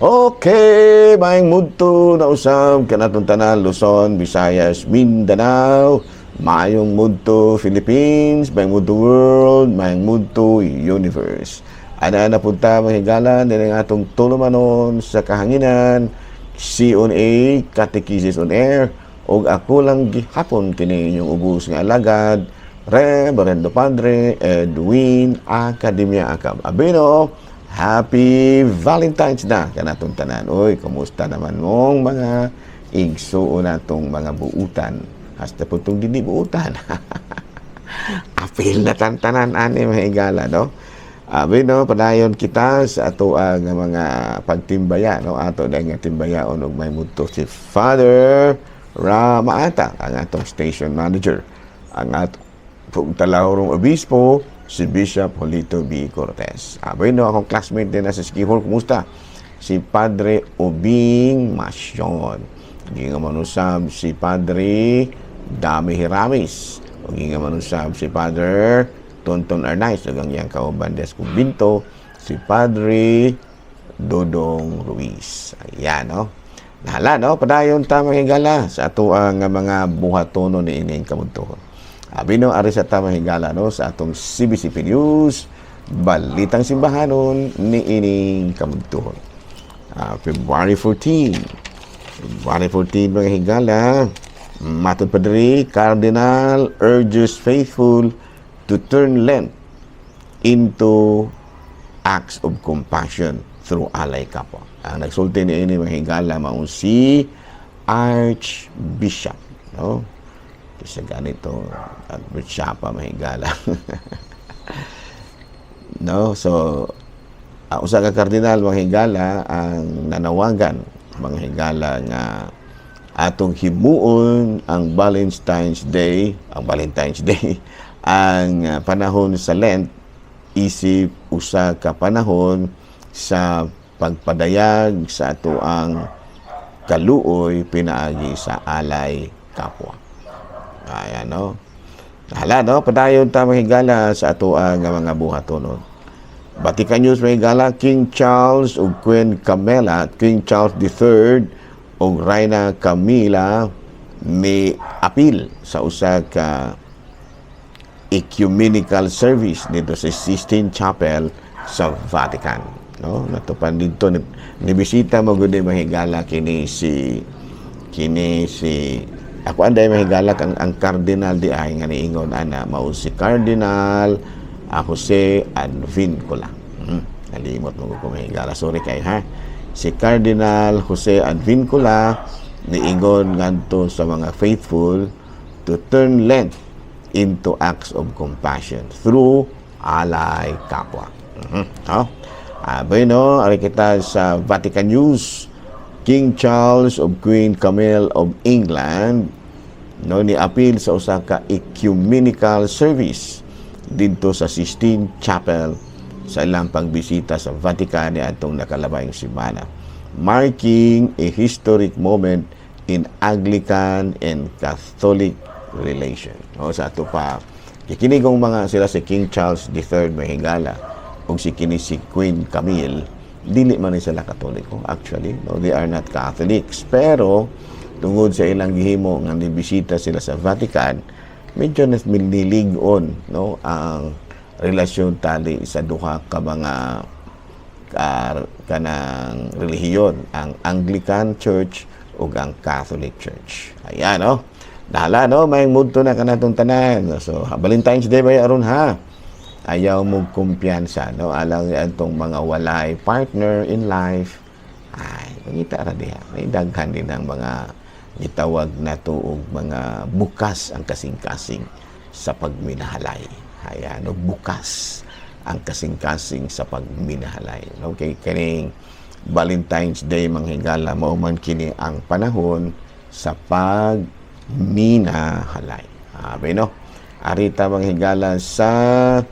Okay, maayong mudto na usab kanatong tanan Luzon, Visayas, Mindanao. Maayong mudto Philippines, maayong mudto world, maayong mudto universe. Ana na punta mahigalan din ang atong tulumanon sa kahanginan, C-on-A, Catechesis on Air, og ako lang gihapon kini inyong ubos nga alagad, Reverendo Padre Edwin Academia Acab. Abino, Happy Valentine's na kanatong tanan. Oy, kumusta naman mong mga igsuon natong mga buutan? Hasta po itong dili buutan. Apil na tantanan ani mahigala, no? Abi no, padayon kita sa ato ang mga pagtimbaya, no? Ato na nga timbayaon og may mudto si Father Ramaata, ang atong station manager. Ang atong talahorong obispo, si Bishop Jolito B. Cortez. Abay no, akong classmate din na sa Skihor. Kumusta? Si Padre Obing Masyon. Ginga manusab si Padre Dami Hiramis. O ginga manusab si Padre Tonton Arnaiz. O gangyang kauban des kumbinto. Si Padre Dodong Ruiz. Ayan, no? Nahala, no? Padayon tamang higala sa ato ang mga buhatono ni ining kamuntuhon. Abino ari sa tamang higala, no, sa atong CBCP News, balitang simbahanon ni ining kamuntuhon. February 14 mga higala, matod padri, Cardinal urges faithful to turn Lent into acts of compassion through alay kapwa. Ang nagsulti ni ini mga higala maong si Archbishop, no? Sa ganito at Bishapa mahigala. No, so usa ka kardinal mahigala ang nanawagan mahigala nga atong himuon ang Valentine's Day, ang panahon sa Lent isip usa ka panahon sa pagpadayag sa ato ang kaluoy pinaagi sa alay kapwa. Ayan, no? Hala, no? Padayon ta mahigala sa ato ang mga buhaton. Vatican News mahigala, King Charles ug Queen Camilla, King Charles III ug Reina Camilla may apil sa usa ka ecumenical service dito sa Sistine Chapel sa Vatican, no? Natupan dito ni bisita mo gud mahigala kini si ako anday mahigalak ang cardinal di ay nga niingon ana mao si Cardinal Jose Advincula. Nalimot mo ko mahigala, sorry kay ha. Si Cardinal Jose Advincula niingon ngadto sa mga faithful to turn Lent into acts of compassion through alay kapwa. Bueno, ari kita sa Vatican News. King Charles of Queen Camille of England, no, ni apil sa usa ka ecumenical service dito sa Sistine Chapel sa ilang pagbisita sa Vatican atong nakalabayng semana, marking a historic moment in Anglican and Catholic relation. No, sa ato pa kikinigong mga sila si King Charles III mahigala ug si Queen Camille dili man sila Katoliko. Actually, no, they are not Catholics. Pero tungod sa ilang gihimo nga nibisita sila sa Vatican, medyo niligon, no, ang relasyon tali sa duha ka mga kanang relihiyon, ang Anglican Church ug ang Catholic Church. Ayan, no. Nahala, no, may mudto na kanatong tanan. So, Valentine's Day ba aron ha? Ayaw mo kumpiyansa, no? Alang itong mga walay partner in life, ay, pangita ra diha. May daghan din ang mga gitawag na tuog mga bukas ang kasing-kasing sa pagminahalay. Ayan, no? Bukas ang kasing-kasing sa pagminahalay. Okay, kining Valentine's Day manghigala, mao man kini ang panahon sa pagminahalay. No? Arita manghigala sa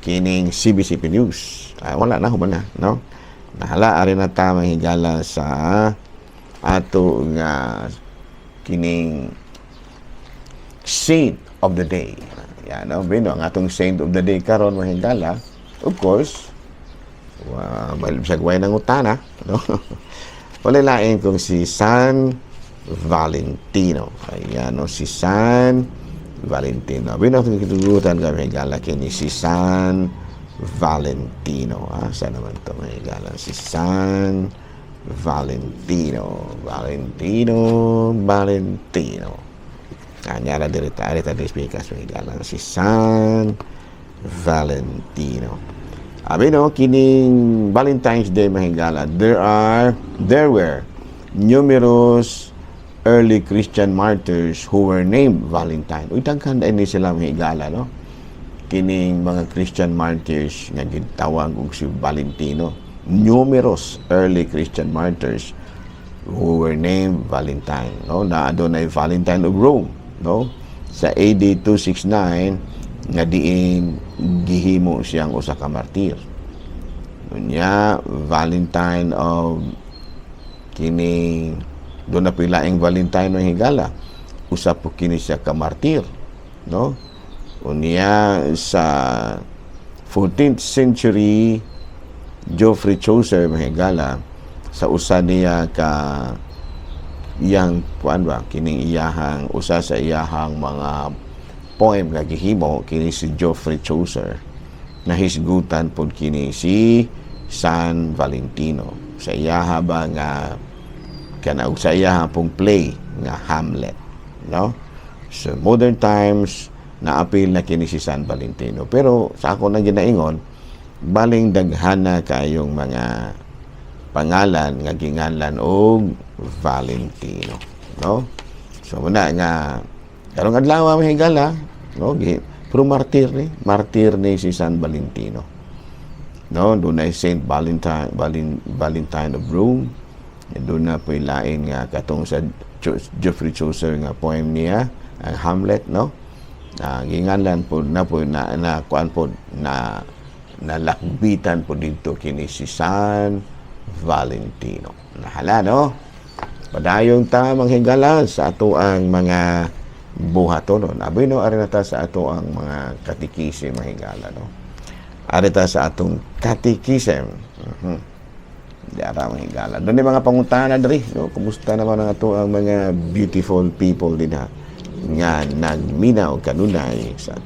kining CBCP News. Wala na, human na, no? Nahala, ari na ta mahigala sa ato nga kining Saint of the Day. Yan, no? Bino, ang atong Saint of the Day karon mahigala, of course, Sagway ng utana, no? Wala lain kung si San Valentino. Ayan, no? Si San Valentino. Abin natin kitugutan kami higala kini si San Valentino. Saan naman ito may higala? Si San Valentino. Valentino. Nyara dirita di speakers may higala. Si San Valentino. Abi no, kining Valentine's Day mahigala, there were numerous early Christian martyrs who were named Valentine. Uy, daghan ni sila mahigala, no? Kining mga Christian martyrs nga gitawag og si Valentino. Numerous early Christian martyrs who were named Valentine, no? Na adunay Valentine of Rome, no? Sa AD 269 nga diin gihimo siyang usa ka martir. Unya Valentine of kini do na pilaing Valentine no higala. Usa po kini siya ka martir, no? Unya sa 14th century Geoffrey Chaucer mahigala sa usa niya ka iyang kuan ba kining iyahang usa sa iyahang mga poem nga gihimo kini si Geoffrey Chaucer na hisgutan pod kini si San Valentino sa iyaha ba nga kana og sa iyaha pong play nga Hamlet, no? So modern times naapil na kini si San Valentino, pero sa ako nang ginaingon baling daghana kayong mga pangalan nga ginganlan og Valentino, no? So muna nga karong adlaw mahigala, no? Pero martir ni si San Valentino. No, doon ay Saint Valentine of Rome. Doon na po lain nga katong sa Geoffrey Chaucer nga poem niya, ang Hamlet, no? Ginganlan po na kuan po na nalakbitan po dito kini si San Valentino. Nahala, no? Padayong ta manghigala sa ato ang mga buhatonon. Abi no, ari nata sa ato ang mga katikisem mahigala, no? Ari ta sa atong katikisem. Diara mahigala. Doon mga pangutana diri, no? Kumusta naman ang ato ang mga beautiful people din ha? Nga nagminaw kanunay sa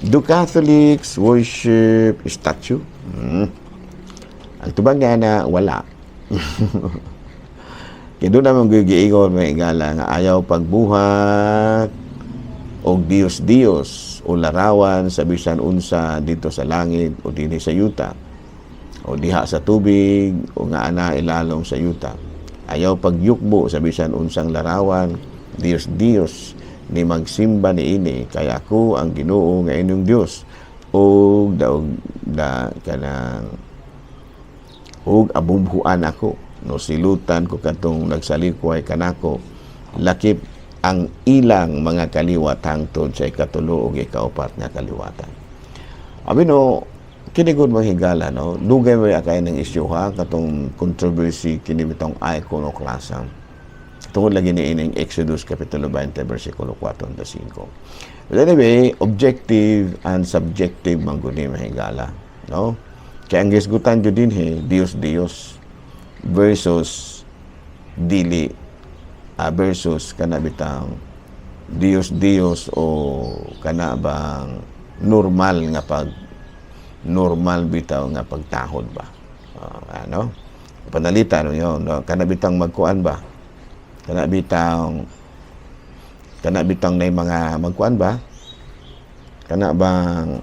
do Catholics worship statue? Ang tubag nga na wala. Kaya doon naman gigiingon may igala nga ayaw pagbuhat o Diyos o larawan sa bisan unsa dito sa langit o dinhi sa yuta o diha sa tubig o nga ana ilalong sa yuta. Ayaw pagyukbo sa bisan unsang larawan, Diyos ni magsimba ni ini kay ako ang Ginoo nga inyong Dios o da kanang og abumbuan ako no silutan ko katong nagsalikway kanako lakip ang ilang mga kaliwat hangtod sa ikatulo ug ikaupat nga kaliwatan. Abi no kini gud mahigala, no? Dugay may akay ng isyu ha katong controversy kini bitong iconoclasm. Tungod lagi ni ining Exodus kapitulo 20 bersikulo 4 hanggang 5. But anyway, objective and subjective man gud ni mahigala, no? Kaya ang gisgutan jud dinhi Dios versus dili versus kana bitang Dios o kana bang normal bitaw nga pagtahod ba, ano panalita no yon, no? Kana bitang magkuan ba, kana bitang nay mga magkuan ba, kana bang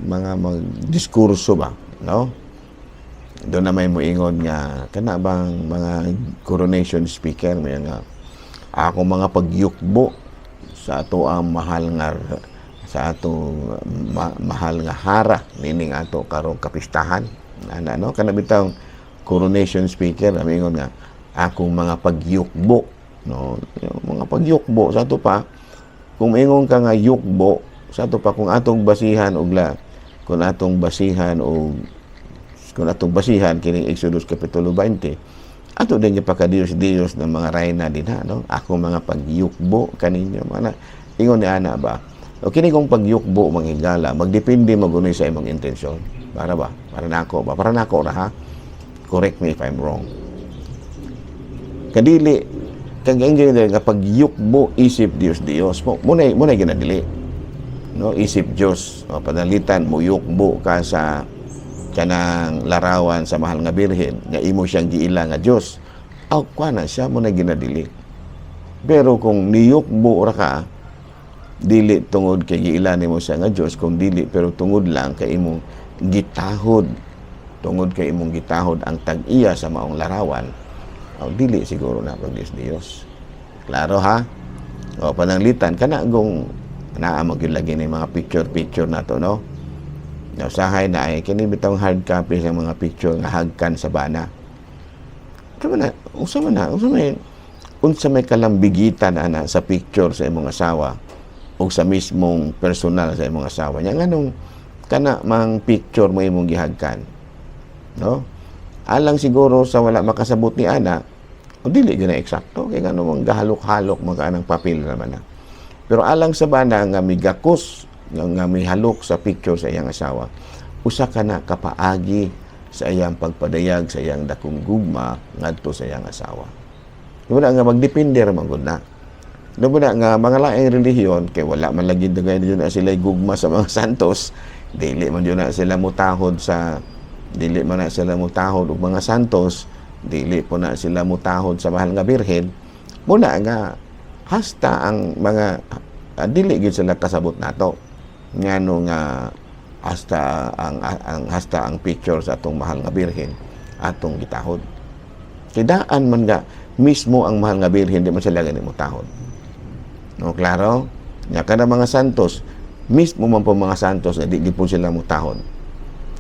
mga diskurso ba, no? Doon na may muingon nga kana bang mga coronation speaker may nga ako mga pagyukbo sa ato ang mahal nga hara nining ato karong kapistahan no kana bitang coronation speaker amingon nga akong mga pagyukbo, no? Mga pagyukbo sa ato pa kung ingon ka nga yukbo sa ato pa kung atong basihan kining Exodus kapitulo 20 ato din yung pagka-Diyos ng mga reyna din ha, no? Ako mga pagyukbo kaninyo mana ingon ni ana ba o kini kong pagyukbo manghigala magdepende magunay sa imong intensyon. Para ba? Para nako ba? Para nako ra ha. Correct me if I'm wrong. Kadili kag engineer nga pagyukbo isip Dios muna ginadili. No, isip Dios, no, panalitan mo yukbo ka sa kanang larawan sa mahal nga birhen nga imo siyang giila nga Dios. Aw kana siya muna ginadili. Pero kung niyukbo ra ka, dili tungod kay giila nimo siya nga Dios, kung dili pero tungod lang kay imong gitahod, tungod kay imong gitahod ang tag-iya sa maong larawan, o dili siguro na pag Dios. Klaro ha? O pananglitan kana gong naa magyulagi ni mga picture nato, no? Usahay na ay kini bitong hard copy sa mga picture nga hagkan sa bana. Unsa may kalambigitan ana sa picture sa imong asawa o sa mismong personal sa imong asawa. Nya nganong kana mang picture mo imong gihagkan, no? Alang siguro sa wala makasabot ni ana, o dili gyud na eksakto kay ngano mang gahalok-halok mga anang papel naman na. Pero alang sa bana nga migakos nga mihalok sa picture sa iyang asawa, usa ka na kapaagi sa iyang pagpadayag sa iyang dakong gugma ngadto sa iyang asawa. Wala nga magdepende ra man gud na. Wala nga mga laing relihiyon kay wala man lagi dagay na sila gugma sa mga santos, dili man na sila mutahod og mga santos, dili po na sila mutahod sa mahal nga birhen. Muna nga hasta ang mga dili gyud sila kasabot nato. Ngano nga hasta ang picture sa atong mahal nga birhen atong gitahod. Kidaan man nga mismo ang mahal nga birhen di man sila gani mutahod. No, klaro? Nya kada mga santos, mismo man po mga santos di po sila mutahod.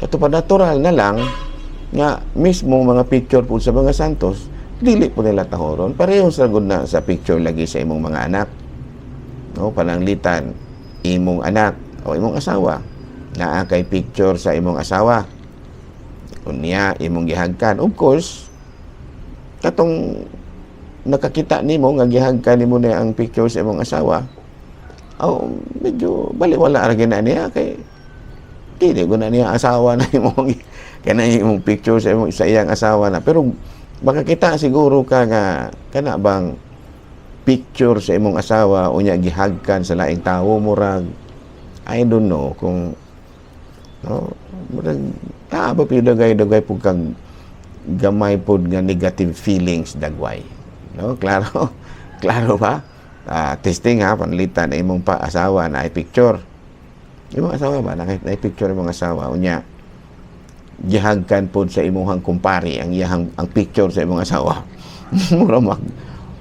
Kato pa natural na lang nga mismo mga picture po sa mga santos, dili po nila tahoron. Pareho sa gud na sa picture lagi sa imong mga anak. No, pananglitan imong anak o imong asawa naa kay picture sa imong asawa. Unya imong gihagkan. Of course, katong nakakita nimo nga gihagkan nimo na ang picture sa imong asawa, medyo baliwala ra gyud niya kay dili gud na niya asawa na imong kana imong picture sa imong iyang asawa na. Pero makakita siguro ka nga kana bang picture sa imong asawa unya gihagkan sa laing tawo murag I don't know kung no murag ba dagay pug kag gamay pod nga negative feelings dagway, no? Klaro ba? Testing ha, panlitan na imong asawa na ay picture. Imong asawa ba na picture imong asawa unya gihagkan pod sa imong kumpare ang picture sa imong asawa. Mura mag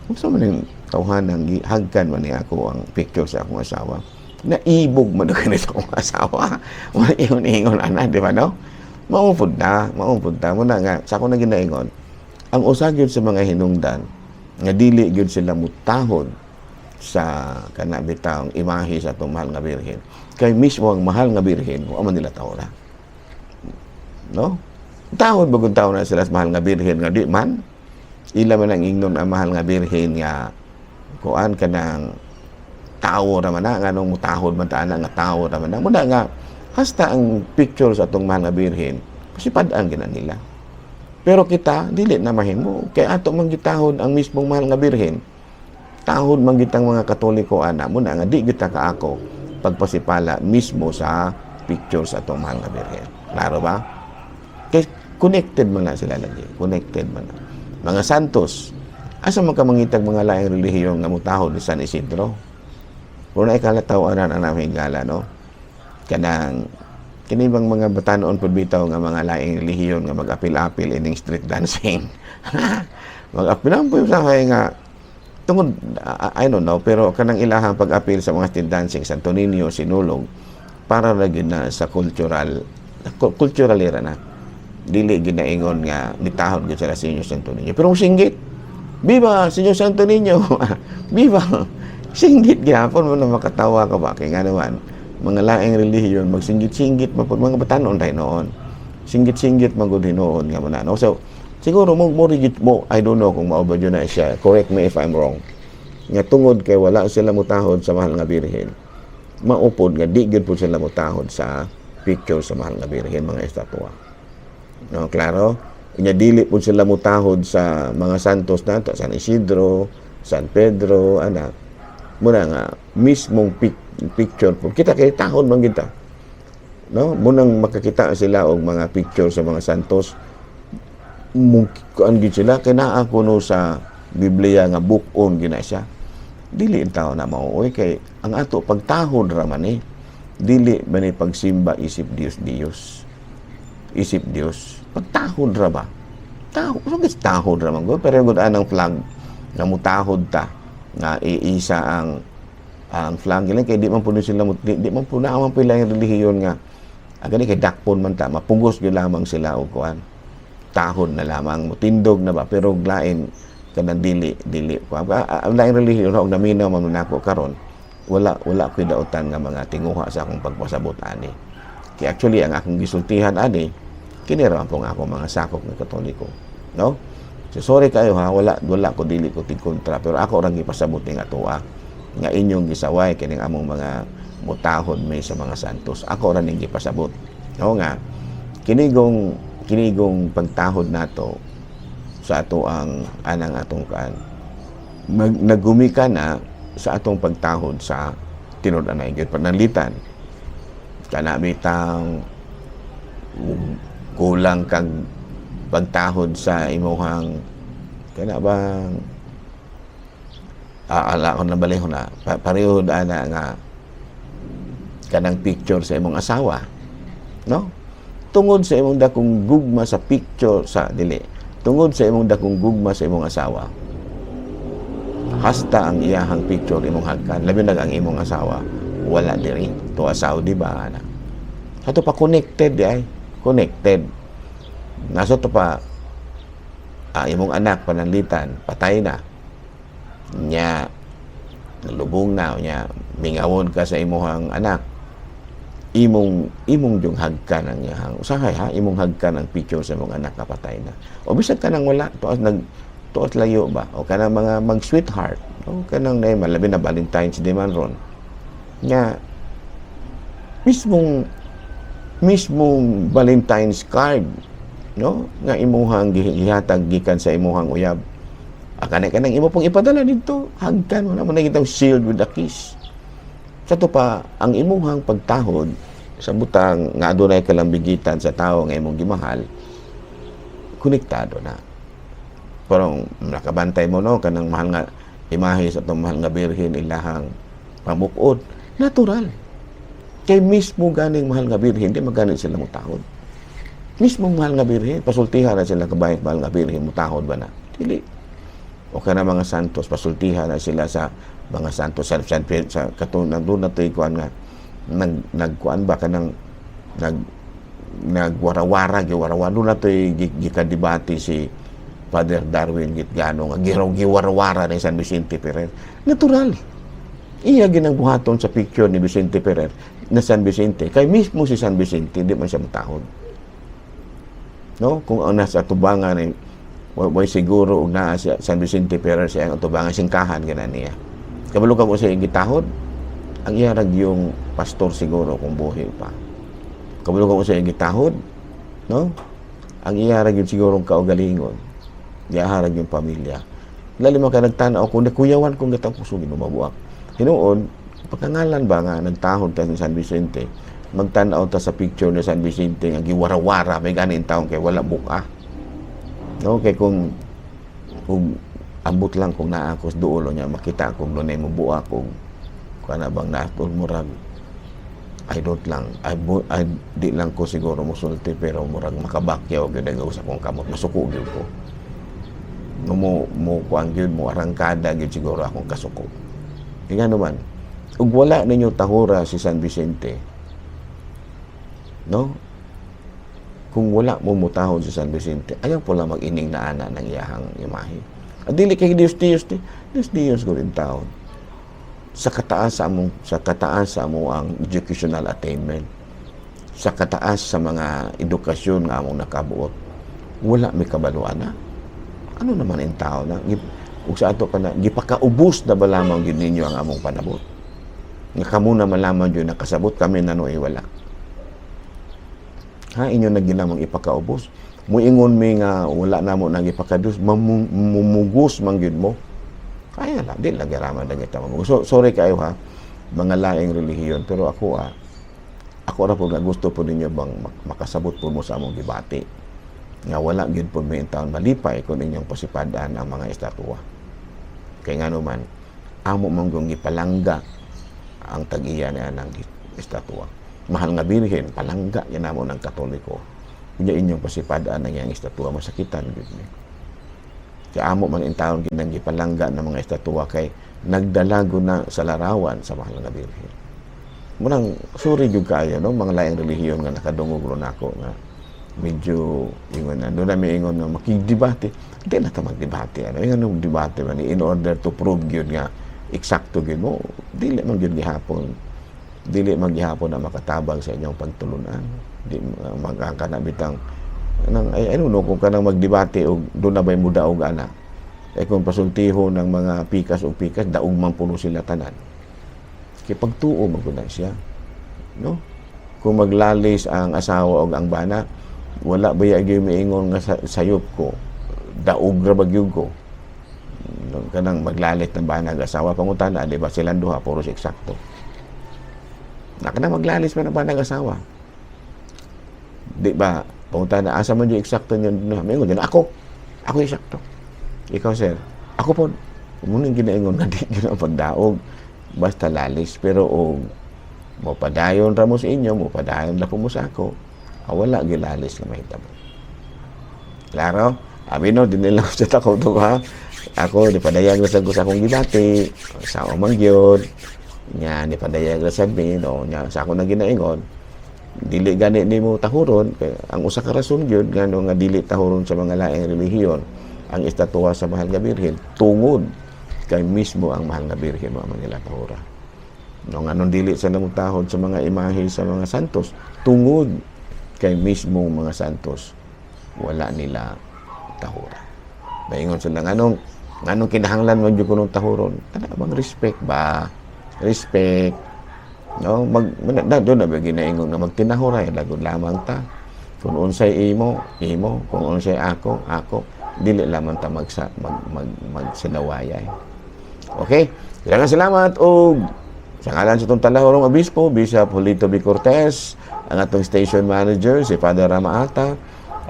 unsa man yung tawhanang gihagkan man ni ako ang picture sa akong asawa. Naibog man ako nito akong asawa. Wala ingon ana, di ba, no? Maupod na. Muna nga, sa ako na ginaingon, ang usa gyud sa mga hinungdan, nga dili gyud sila mutahod sa kanabitang imahe sa itong mahal nga birhen. Kay mismo ang mahal nga birhen, o man nila tao na. No? Tahod bagong tao na sila sa mahal nga birhen, nga di man, ila man ang ingnon ang mahal nga birhen nga kuan ka ng tao raman na, nga nung mutahod man taana nga tao raman na. Muna nga, hasta ang picture sa itong mahal nga birhen, kasi padaan gina nila. Pero kita, dili na mahimo. Kaya ato manggitahod ang mismong mahal nga birhen. Tahod manggitang mga Katoliko, ana, muna nga, di kita kaako pagpasipala mismo sa picture sa itong mahal nga birhen. Klaro ba? Kaya connected man na sila lagi. Connected man na. Mga santos, asa man ka mangitag mga laing relihiyon nga mutahod ni San Isidro? Kung na ikalatawanan ang naming gala, no? Kanang kinibang mga batanon pud bitaw nga mga laing relihiyon nga mag-apil-apil ining street dancing. Mag-apil sa kay nga tungod I don't know, pero kanang ilahang pag-apil sa mga street dancing sa Santo Niño, Sinulog para ra gyud na sa cultural era na. Dili gyud na ingon nga nitahod gyud sila sa inyo Santo Niño. Pero singgit, viva Senyor Santo Niño. Viva. Singgit gyapon mo na makatawa ka ba kay nga naman mga laing relihiyon magsinggit-singgit mga batanon tayo noon. Singgit-singgit magud hinoon nga man. No? So siguro mo I don't know kung mao ba yun na siya. Correct me if I'm wrong. Nga tungod kay wala sila mutahod sa mahal nga birhen. Maupod nga di gyud po sila mutahod sa picture sa mahal nga birhen, mga estatwa. No, klaro? Inya dili po sila mutahod sa mga santos nato, San Isidro, San Pedro, anak. Muna nga mismong picture po. Kita kay tahon man kita. No, munang makakita sila og mga picture sa mga santos. Kuan gid sila kay naa kuno sa Biblia nga book-on gina siya. Dili in tao na mauoy kay ang ato pagtahod ra man dili man ni pagsimba isip Dios. Isip Dios. Pagtahod ra ba? Tahod ra man go, pero gud anang flag nga mutahod ta nga iisa ang flag nila kay di man puno sila di man puno ang pila yung relihiyon nga agani kay dakpon man ta mapugos gyud lamang sila og kuan tahod na lamang mutindog na ba pero lain kanang dili ang lain relihiyon og naminaw man nako karon wala koy dautan nga mga tinguha sa akong pagpasabot ani kay actually ang akong gisultihan ani kinira po nga ako mga sakop ng Katoliko, no? So sorry kayo ha, wala ko dili ko tigkontra pero ako ra gipasabot ning atoa nga inyong gisaway kining among mga mutahod may sa mga santos. Ako ra ning gipasabot. No nga kinigong pagtahod nato sa ato ang anang atong kan nagumika na sa atong pagtahod sa tinud-anay gyud pananglitan. Kana bitang kulang kag pagtahod sa imuhang kana bang ala ko na balihon na pareho ana nga kanang picture sa imong asawa, no? Tungod sa imong dakong gugma sa picture sa dili tungod sa imong dakong gugma sa imong asawa hasta ang iyahang picture imong hagkan labi na ang imong asawa wala diri to asawa di ba ana ato pa connected connected. Nasa to pa imong anak pananlitan, patay na. Nya nalubong na nya mingawon ka sa imong anak. Imong yung hagkan ang iyang usahay ha, imong hagkan ang picture sa imong anak na patay na. O bisag kanang wala tuos layo ba o kanang mga mag sweetheart, o kanang nay malabi na Valentine's Day man ron. Nya mismong Valentine's card, no, nga imuhang gihatag gikan sa imuhang uyab. Kanang imo pong ipadala dito, hagkan mo na mo nakitang sealed with a kiss. Sa to pa ang imuhang pagtahod sa butang nga adunay kalambigitan sa tawo nga imong gimahal, konektado na. Parang nakabantay mo no kanang mahal nga imahe sa itong mahal nga birhen ilahang pamukod, natural. Kay mismo ganing mahal nga birhen, di maganin sila mutahod. Mismo mahal nga birhen, pasultihan na sila kabayang mahal nga birhen, mutahod ba na? Dili. O ka na mga santos, pasultihan na sila sa mga santos, sa katunan doon na ito ikuan nga, nagkuan ba ka ng, nagwarawara, doon na ito gikadibati si Father Darwin Gitgano, nga giwarawara ng San Vicente Ferrer. Natural. Iya ginangbuhaton sa picture ni Vicente Ferrer na San Vicente. Kay mismo si San Vicente, hindi man siya matahod. No? Kung ang nasa tubangan ay way siguro na si San Vicente Ferrer siya ang tubangan singkahan ganan niya. Kabalo ka mo siya gitahod, ang iyarag yung pastor siguro kung buhay pa. Kabalo ka mo siya gitahod, no? Ang iyarag yung siguro kaugalingon. Iyaharag yung pamilya. Lalim ka nagtanaw kung nakuyawan kung gatang kusugin mo mabuak. Hinoon, pagkangalan ba nga nagtahod ta sa San Vicente, magtanaw ta sa picture ni San Vicente nga giwarawara may ganin taong kay wala buka. No, kay kung ambot lang kung naa ko sa duolo niya makita kung dunay mo buak kung kana bang natol murag I don't lang I di lang ko siguro musulti pero murag makabakyaw gyud ang usa kong kamot masuko gyud ko. No mo kuan gyud mo arangkada gyud siguro akong kasuko. Nga naman, ug wala ninyo tahura si San Vicente, no? Kung wala mo mutahon si San Vicente, ayaw po lang mag-ining na ana ng iyahang imahe. At dili kay Diyos ko rin taon. Sa kataas sa mo ang educational attainment, sa kataas sa mga edukasyon nga among nakabuot, wala may kabaluan na. Ano naman ang tao na? Ug sa ato pa na, gipakaubos na ba lamang yun ninyo ang among panabot? Nga kamo na malaman yun nakasabot kami na no'y wala. Ha, inyo na ginamang ipakaubos. Muingon mi nga wala na mo nang ipakadus, mamumugos man gyud mo. Kaya lang, di lagi raman na kita mamugos. So, sorry kayo ha, mga laing relihiyon. Pero ako ra po nga gusto po ninyo bang makasabot po mo sa among debate. Nga wala gyud po may taon malipay kung inyong pasipadaan ang mga estatwa. Kaya nga naman, amo mong ipalangga ang tag-iya na ng estatwa. Mahal nga birhen, palangga yan amo ng Katoliko. Kanya inyong pasipadaan ng iyang estatwa, masakitan. Kaya amo man in taon ginang ipalangga ng mga estatwa kay nagdalago na sa larawan sa mahal nga birhen. Munang suri jud kaayo no mga laing relihiyon nga nakadungog ron ako nga medyo ingon na doon na may ingon nga makigdebate. Hindi na ta magdebate ano yung debate man in order to prove gyud nga eksakto gyud mo dili man gyud gihapon na makatabang sa inyong pagtulunan. Di magkakana bitang nang ay ano no kung kanang magdebate og doon na bay muda og ana. Ay kung pasultiho ng mga pikas o pikas daog man puno sila tanan. Kaya pagtuo maguna siya. No? Kung maglalis ang asawa o ang bana, wala ba yung maingon nga sayop ko, daog ra bagyog ko. Kanang maglalit ng bana ang asawa, pangutana, di ba silang duha, puros eksakto. Nakana maglalis man ang bana ang asawa. Di ba, pangutana, asa man yung eksakto nyo, maingon dyan, ako eksakto. Ikaw sir, ako po, munang ginaingon nga di gina pagdaog. Basta lalis pero mo padayon ra mo sa inyo mo padayon la po mo sa ako wala gilalis nga mahitabo. Klaro abi no din nila sa tako to ha ako di padayag sa ko sa akong gibati sa man gyud nya ni padayag sa sabi no nya sa ako na ginaingon dili gani nimo tahuron kay ang usa ka rason gyud ngano nga dili tahuron sa mga laing relihiyon ang estatwa sa mahal nga birhen tungod kay mismo ang mahal na birhen mo Manila Tahura. No anong dili sa namutahod sa mga imahe sa mga santos tungod kay mismo mga santos wala nila tahura. Baingon sila anong kinahanglan mo jud kunong tahuron? Ana bang respect ba? Respect. No do na ba ginaingon nga magtinahuray lagod lamang ta. Kung unsay imo, kung unsay ako, dili lamang ta magsinawayay. Okay? Salamat o sa ngalan sa itong Talahorong Obispo, Bishop Julito B. Cortez, ang atong station manager, si Father Rama Ata,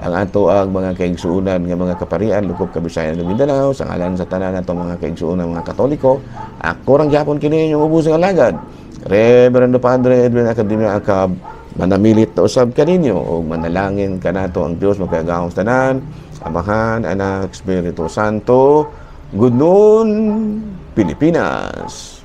ang ato ang mga kaigsuunan ng mga kaparian, Lukop, Kabisayan, ng Mindanao, sa ngalan sa tanan natong mga kaigsuunan mga Katoliko, ako rang gyapon kini inyong ubusang alagad, Reverendo Padre Edwin Academia Acab, manamilit na usab kaninyo o manalangin kanato ang Dios magkagahong tanan, Amahan, Anak, Espiritu Santo. Good noon, Pilipinas.